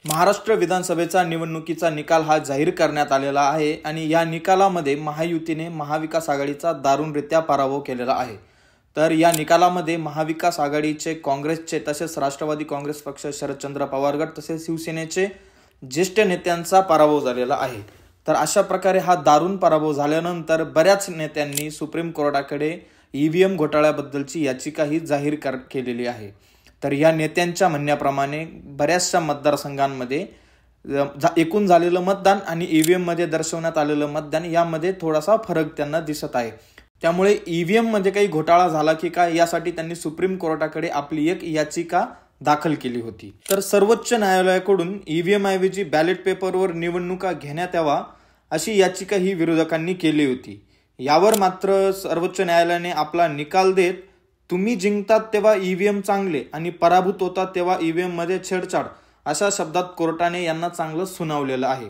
महाराष्ट्र विधानसभेचा निवडणुकीचा निकाल हा जाहीर करण्यात आलेला आहे आणि या निकालामध्ये महायुतीने महाविकास आघाडीचा दारुणरित्या पराभव केलेला आहे। तर या निकालामध्ये महाविकास आघाडीचे, काँग्रेसचे तसेच राष्ट्रवादी काँग्रेस पक्ष, शरदचंद्र पवार गट तसेच शिवसेनेचे ज्येष्ठ नेत्यांचा पराभव झालेला आहे। तर अशा प्रकारे हा दारुण पराभव झाल्यानंतर बऱ्याच नेत्यांनी सुप्रीम कोर्टाकडे ईव्हीएम घोटाळ्याबद्दलची याचिकाही जाहीर केलेली आहे। तर या नेत्यांच्या म्हणण्याप्रमाणे बऱ्याचशा मतदारसंघांमध्ये एकूण झालेलं मतदान आणि ईव्हीएम मध्ये दर्शवण्यात आलेलं मतदान यामध्ये थोडासा फरक त्यांना दिसत आहे। त्यामुळे ईव्हीएम मध्ये काही घोटाळा झाला की काय यासाठी त्यांनी सुप्रीम कोर्टाकडे आपली एक याचिका दाखल केली होती। तर सर्वोच्च न्यायालयाकडून ईव्हीएम ऐवजी बॅलेट पेपरवर निवडणुका घेण्यात यावा अशी याचिका ही विरोधकांनी केली होती। यावर मात्र सर्वोच्च न्यायालयाने आपला निकाल देत तुम्ही जिंकतात तेव्हा ईव्हीएम चांगले आणि पराभूत होतात तेव्हा ईव्हीएम मध्ये छेडछाड अशा शब्दात कोर्टाने यांना चांगलं सुनावलेलं आहे।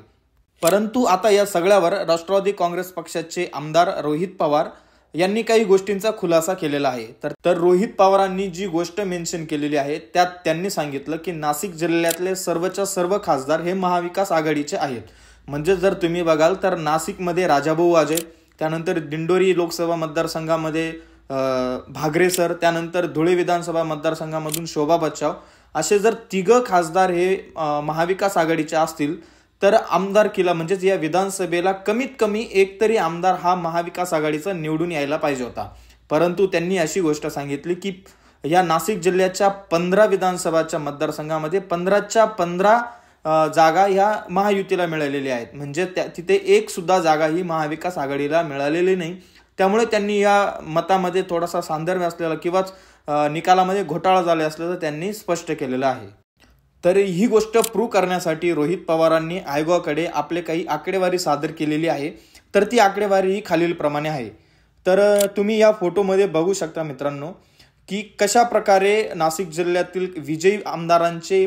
परंतु आता या सगळ्यावर राष्ट्रवादी काँग्रेस पक्षाचे आमदार रोहित पवार यांनी काही गोष्टींचा खुलासा केलेला आहे। तर रोहित पवारांनी जी गोष्ट मेन्शन केलेली आहे त्यात त्यांनी सांगितलं की नाशिक जिल्ह्यातले सर्वच्या सर्व खासदार हे महाविकास आघाडीचे आहेत। म्हणजे जर तुम्ही बघाल तर नाशिकमध्ये राजाभाऊ वाजे, त्यानंतर दिंडोरी लोकसभा मतदारसंघामध्ये भागरे सर, त्यानंतर धुळे विधानसभा मतदारसंघामधून शोभा बच्चाव असे जर तिघ खासदार हे महाविकास आघाडीचे असतील तर आमदारकीला म्हणजेच या विधानसभेला कमीत कमी एक तरी आमदार हा महाविकास आघाडीचा निवडून यायला पाहिजे होता। परंतु त्यांनी अशी गोष्ट सांगितली की या नाशिक जिल्ह्याच्या 15 विधानसभाच्या मतदारसंघामध्ये 15च्या 15 जागा ह्या महायुतीला मिळालेल्या आहेत। म्हणजे तिथे एक सुद्धा जागा ही महाविकास आघाडीला मिळालेली नाही। त्यामुळे त्यांनी या मतामध्ये थोडासा सांधर्म्य असलेला किंवा निकालामध्ये घोटाळा झाला असल्याचं त्यांनी स्पष्ट केलेलं आहे। तर ही गोष्ट प्रूव्ह करण्यासाठी रोहित पवारांनी आयोगाकडे आपले काही आकडेवारी सादर केलेली आहे। तर ती आकडेवारी ही खालीलप्रमाणे आहे। तर तुम्ही या फोटोमध्ये बघू शकता मित्रांनो की कशा प्रकारे नाशिक जिल्ह्यातील विजयी आमदारांचे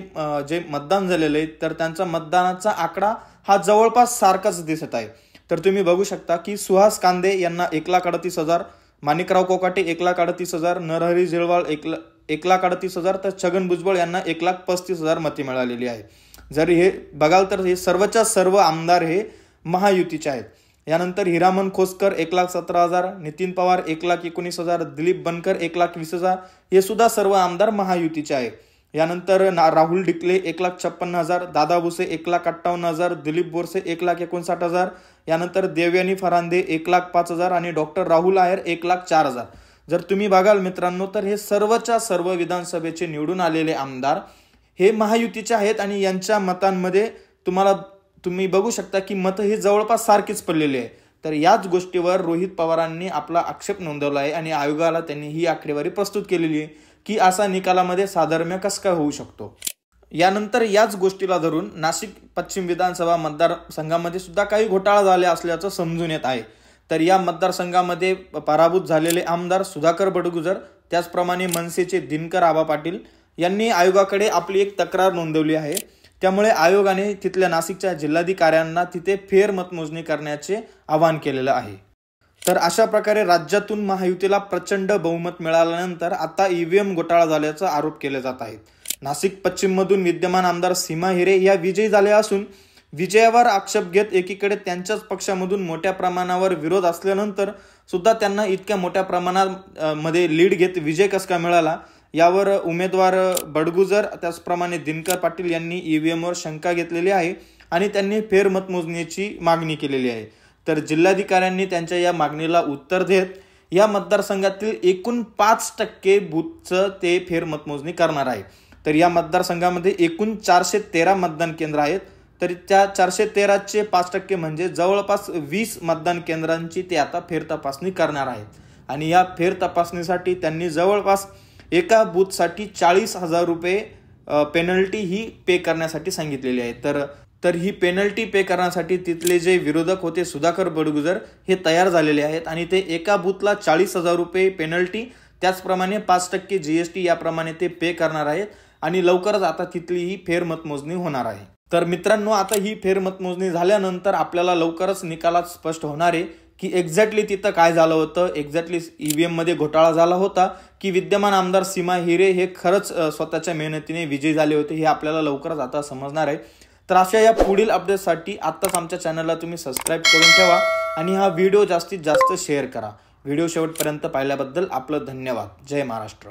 जे मतदान झालेले आहे तर त्यांचा मतदानाचा आकडा हा जवळपास सारखाच दिसत आहे। तर तुम्ही बघू शकता की सुहास कांदे यांना 1,38,000, माणिकराव कोकाटे 1,38,000, नरहरी झिरवाळ 1,38,000 तर छगन भुजबळ यांना 1,35,000 मते मिळालेली आहे। जर हे बघाल तर हे सर्वच्या सर्व आमदार हे महायुतीचे आहेत। यानंतर हिरामन खोसकर 1,17,000, नितीन पवार 1,19,000, दिलीप बनकर 1,20,000 हे सुद्धा सर्व आमदार महायुतीचे आहेत। यानंतर राहुल डिकले 1,56,000, दादा भुसे 1,58,000, दिलीप बोरसे 1,59,000, यानंतर देवयानी फरांदे 1,05,000 आणि डॉक्टर राहुल आहेर 1,04,000। जर तुम्ही बघाल मित्रांनो तर हे सर्वच्या सर्व विधानसभेचे निवडून आलेले आमदार हे महायुतीचे आहेत आणि यांच्या मतांमध्ये तुम्ही बघू शकता की मत ही जवळपास सारखीच पडलेली आहे। तर याच गोष्टीवर रोहित पवारांनी आपला आक्षेप नोंदवला आहे आणि आयोगाला त्यांनी ही आकडेवारी प्रस्तुत केलेली आहे की असा निकालामध्ये साधर्म्य कसं काय होऊ शकतो। यानंतर याच गोष्टीला धरून नाशिक पश्चिम विधानसभा मतदारसंघामध्ये सुद्धा काही घोटाळा झाले असल्याचं समजून येत आहे। तर या मतदारसंघामध्ये पराभूत झालेले आमदार सुधाकर बडगुजर, त्याचप्रमाणे मनसेचे दिनकर आबा पाटील यांनी आयोगाकडे आपली एक तक्रार नोंदवली आहे। त्यामुळे आयोगाने तिथल्या नाशिकच्या जिल्हाधिकाऱ्यांना तिथे फेर मतमोजणी करण्याचे आवाहन केलेलं आहे। तर अशा प्रकारे राज्यातून महायुतीला प्रचंड बहुमत मिळाल्यानंतर आता ईव्हीएम घोटाळा झाल्याचा आरोप केले जात आहेत। नाशिक पश्चिम मधून विद्यमान आमदार सीमा हिरे या विजयी झाल्या असून विजयावर आक्षेप घेत एकीकडे त्यांच्याच पक्षामधून मोठ्या प्रमाणावर विरोध असल्यानंतर सुद्धा त्यांना इतक्या मोठ्या प्रमाणामध्ये लीड घेत विजय कसा काय मिळाला यावर उमेदवार बडगुजर त्याचप्रमाणे दिनकर पाटील यांनी ईव्हीएमवर शंका घेतलेली आहे आणि त्यांनी फेर मतमोजणीची मागणी केलेली आहे। तर जिल्हाधिकाऱ्यांनी त्यांच्या या मागणीला उत्तर देत या मतदारसंघातील एकूण 5% बूथचं ते फेर मतमोजणी करणार आहे। तर या मतदारसंघामध्ये एकूण 413 मतदान केंद्र आहेत। तर त्या 413चे 5% म्हणजे जवळपास 20 मतदान केंद्रांची ते आता फेर तपासणी करणार आहेत आणि या फेर तपासणीसाठी त्यांनी जवळपास एका बूथसाठी 40,000 रुपये पेनल्टी ही पे करण्यासाठी सांगितलेली आहे। तर ही पेनल्टी पे करण्यासाठी तिथले जे विरोधक होते सुधाकर बडगुजर हे तयार झालेले आहेत आणि ते एका बूथला 40,000 रुपये पेनल्टी त्याचप्रमाणे 5% GST याप्रमाणे ते पे करणार आहेत आणि लवकरच आता तिथली ही फेर मतमोजणी होणार आहे। तर मित्रांनो आता ही फेर मतमोजणी झाल्यानंतर आपल्याला लवकरच निकालात स्पष्ट होणार आहे की एक्झॅक्टली तिथं काय झालं होतं, एक्झॅक्टली ईव्हीएम मध्ये घोटाळा झाला होता की विद्यमान आमदार सीमा हिरे हे खरंच स्वतःच्या मेहनतीने विजयी झाले होते, हे आपल्याला लवकरच आता समजणार आहे। तर अशा या पुढील अपडेटसाठी आत्ताच आमच्या चॅनलला तुम्ही सबस्क्राईब करून ठेवा आणि हा व्हिडिओ जास्तीत जास्त शेअर करा। व्हिडिओ शेवटपर्यंत पाहिल्याबद्दल आपलं धन्यवाद। जय महाराष्ट्र।